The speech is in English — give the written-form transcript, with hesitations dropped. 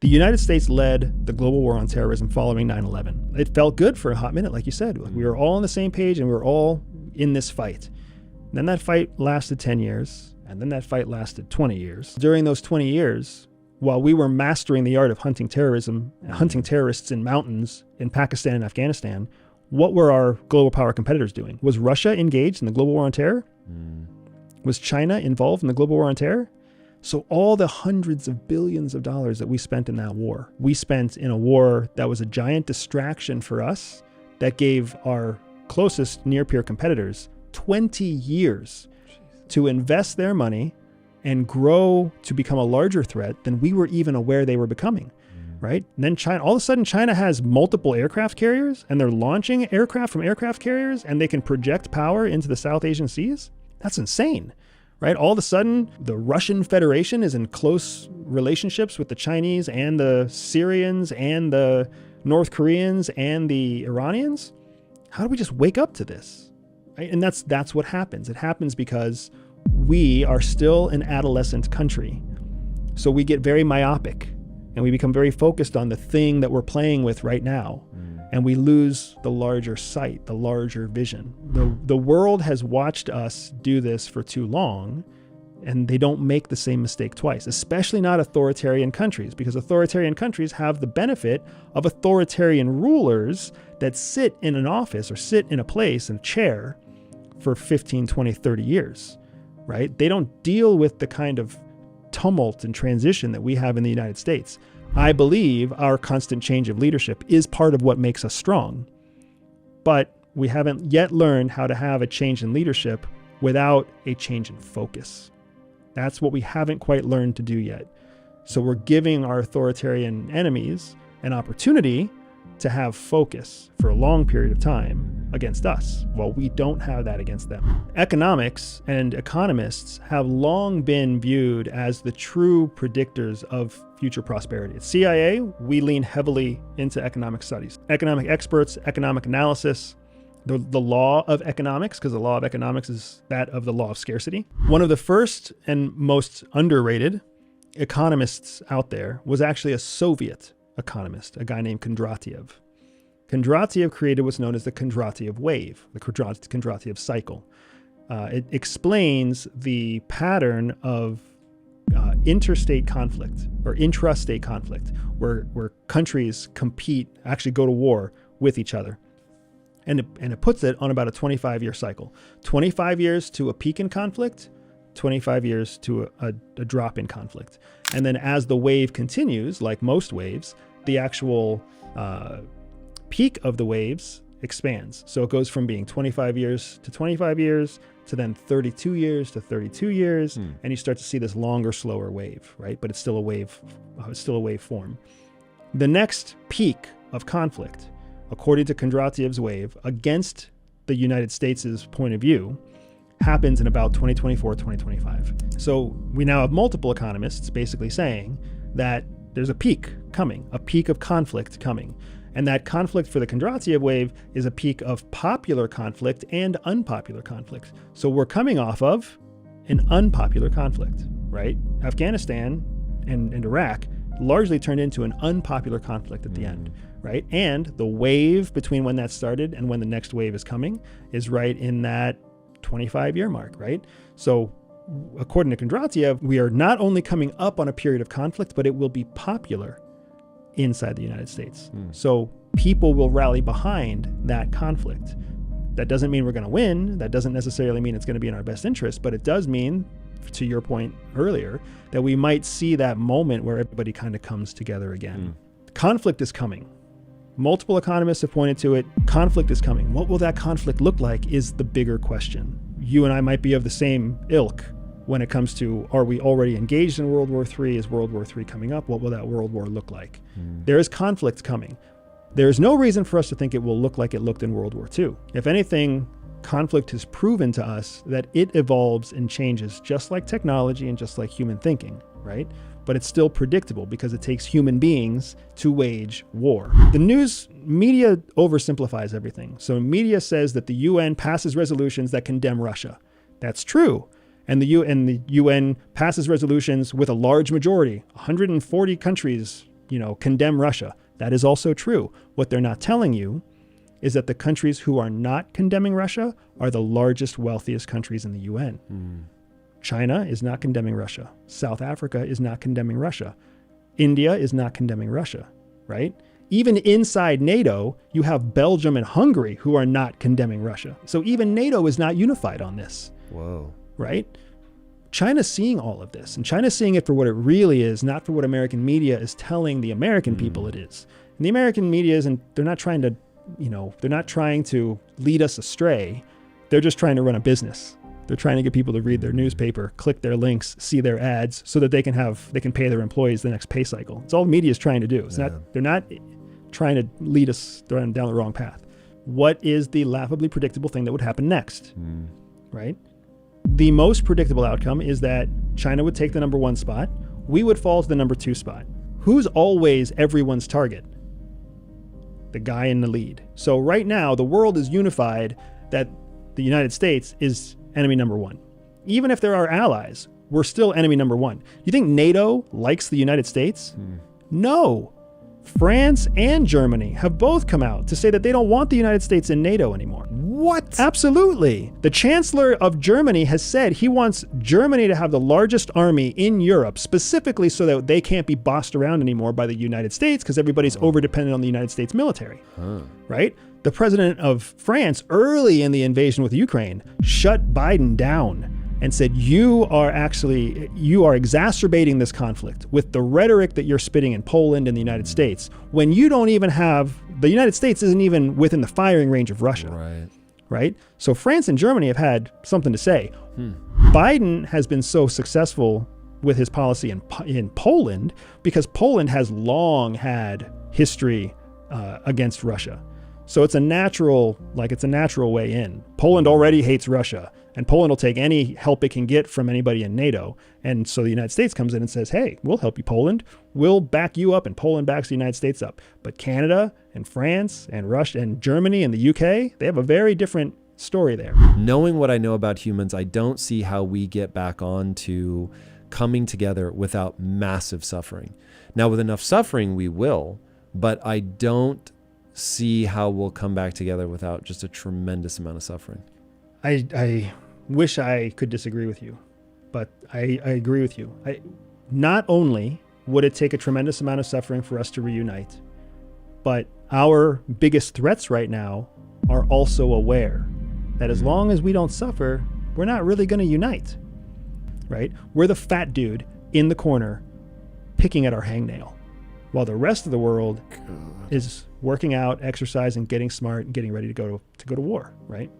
The United States led the global war on terrorism following 9/11. It felt good for a hot minute, like you said. We were all on the same page and we were all in this fight. Then that fight lasted 10 years, and then that fight lasted 20 years. During those 20 years, while we were mastering the art of hunting terrorism, hunting terrorists in mountains in Pakistan and Afghanistan, what were our global power competitors doing? Was Russia engaged in the global war on terror? Was China involved in the global war on terror? So all the hundreds of billions of dollars that we spent in that war, we spent in a war that was a giant distraction for us that gave our closest near-peer competitors 20 years to invest their money and grow to become a larger threat than we were even aware they were becoming, right? And then China, all of a sudden China has multiple aircraft carriers and they're launching aircraft from aircraft carriers and they can project power into the South Asian seas. That's insane, right? All of a sudden the Russian Federation is in close relationships with the Chinese and the Syrians and the North Koreans and the Iranians. How do we just wake up to this? Right? And that's what happens. It happens because we are still an adolescent country. So we get very myopic and we become very focused on the thing that we're playing with right now. And we lose the larger sight, the larger vision. The world has watched us do this for too long, and they don't make the same mistake twice, especially not authoritarian countries, because authoritarian countries have the benefit of authoritarian rulers that sit in an office or sit in a place, in a chair, for 15, 20, 30 years, right? They don't deal with the kind of tumult and transition that we have in the United States. I believe our constant change of leadership is part of what makes us strong, but we haven't yet learned how to have a change in leadership without a change in focus. That's what we haven't quite learned to do yet. So we're giving our authoritarian enemies an opportunity to have focus for a long period of time against us, while we don't have that against them. Economics and economists have long been viewed as the true predictors of future prosperity. At CIA, we lean heavily into economic studies. Economic experts, economic analysis, the law of economics, because the law of economics is that of the law of scarcity. One of the first and most underrated economists out there was actually a Soviet economist, a guy named Kondratiev. Kondratiev created what's known as the Kondratiev wave, the Kondratiev cycle. It explains the pattern of interstate conflict or intrastate conflict, where countries compete, actually go to war with each other. And it puts it on about a 25-year cycle. 25 years to a peak in conflict, 25 years to a drop in conflict. And then as the wave continues, like most waves, the actual peak of the waves expands. So it goes from being 25 years to 25 years to then 32 years to 32 years. And you start to see this longer, slower wave, right? But it's still a wave, form. The next peak of conflict, according to Kondratiev's wave, against the United States' point of view, happens in about 2024, 2025. So we now have multiple economists basically saying that there's a peak coming, a peak of conflict coming. And that conflict for the Kondratiev wave is a peak of popular conflict and unpopular conflict. So we're coming off of an unpopular conflict, right? Afghanistan and Iraq largely turned into an unpopular conflict at the end, right? And the wave between when that started and when the next wave is coming is right in that 25-year mark, right? So according to Kondratiev, we are not only coming up on a period of conflict, but it will be popular inside the United States. So people will rally behind that conflict. That doesn't mean we're going to win. That doesn't necessarily mean it's going to be in our best interest, but it does mean, to your point earlier, that we might see that moment where everybody kind of comes together again. Conflict is coming. Multiple economists have pointed to it. Conflict is coming. What will that conflict look like is the bigger question. You and I might be of the same ilk when it comes to, are we already engaged in World War III? Is World War III coming up? What will that World War look like? There is conflict coming. There is no reason for us to think it will look like it looked in World War II. If anything, conflict has proven to us that it evolves and changes just like technology and just like human thinking, right? But it's still predictable because it takes human beings to wage war. The news media oversimplifies everything. So media says that the UN passes resolutions that condemn Russia. That's true. And the UN passes resolutions with a large majority. 140 countries condemn Russia. That is also true. What they're not telling you is that the countries who are not condemning Russia are the largest, wealthiest countries in the UN. China is not condemning Russia. South Africa is not condemning Russia. India is not condemning Russia, right? Even inside NATO, you have Belgium and Hungary who are not condemning Russia. So even NATO is not unified on this. Whoa. Right? China's seeing all of this, and China's seeing it for what it really is, not for what American media is telling the American people it is. And the American media isn't, they're not trying to, they're not trying to lead us astray. They're just trying to run a business. They're trying to get people to read their newspaper, click their links, see their ads, so that they can pay their employees the next pay cycle. It's all the media is trying to do. They're not trying to lead us down the wrong path. What is the laughably predictable thing that would happen next? Right? The most predictable outcome is that China would take the number 1 spot. We would fall to the number 2 spot. Who's always everyone's target? The guy in the lead. So right now, the world is unified that the United States is enemy number 1. Even if there are allies, we're still enemy number 1. You think NATO likes the United States? No. France and Germany have both come out to say that they don't want the United States in NATO anymore. What? Absolutely. The Chancellor of Germany has said he wants Germany to have the largest army in Europe, specifically so that they can't be bossed around anymore by the United States because everybody's over-dependent on the United States military. Right? The president of France, early in the invasion with Ukraine, shut Biden down and said, you are exacerbating this conflict with the rhetoric that you're spitting in Poland and the United States, when you don't even have, the United States isn't even within the firing range of Russia. Right? So France and Germany have had something to say. Biden has been so successful with his policy in Poland because Poland has long had history against Russia. So it's a natural way in. Poland already hates Russia, and Poland will take any help it can get from anybody in NATO. And so the United States comes in and says, hey, we'll help you, Poland. We'll back you up, and Poland backs the United States up. But Canada and France and Russia and Germany and the UK, they have a very different story there. Knowing what I know about humans, I don't see how we get back on to coming together without massive suffering. Now, with enough suffering, we will, but I don't see how we'll come back together without just a tremendous amount of suffering. I wish I could disagree with you, but I agree with you. Not only would it take a tremendous amount of suffering for us to reunite, but our biggest threats right now are also aware that as long as we don't suffer, we're not really going to unite, right? We're the fat dude in the corner picking at our hangnail, while the rest of the world is working out, exercising, getting smart, and getting ready to go to war, right?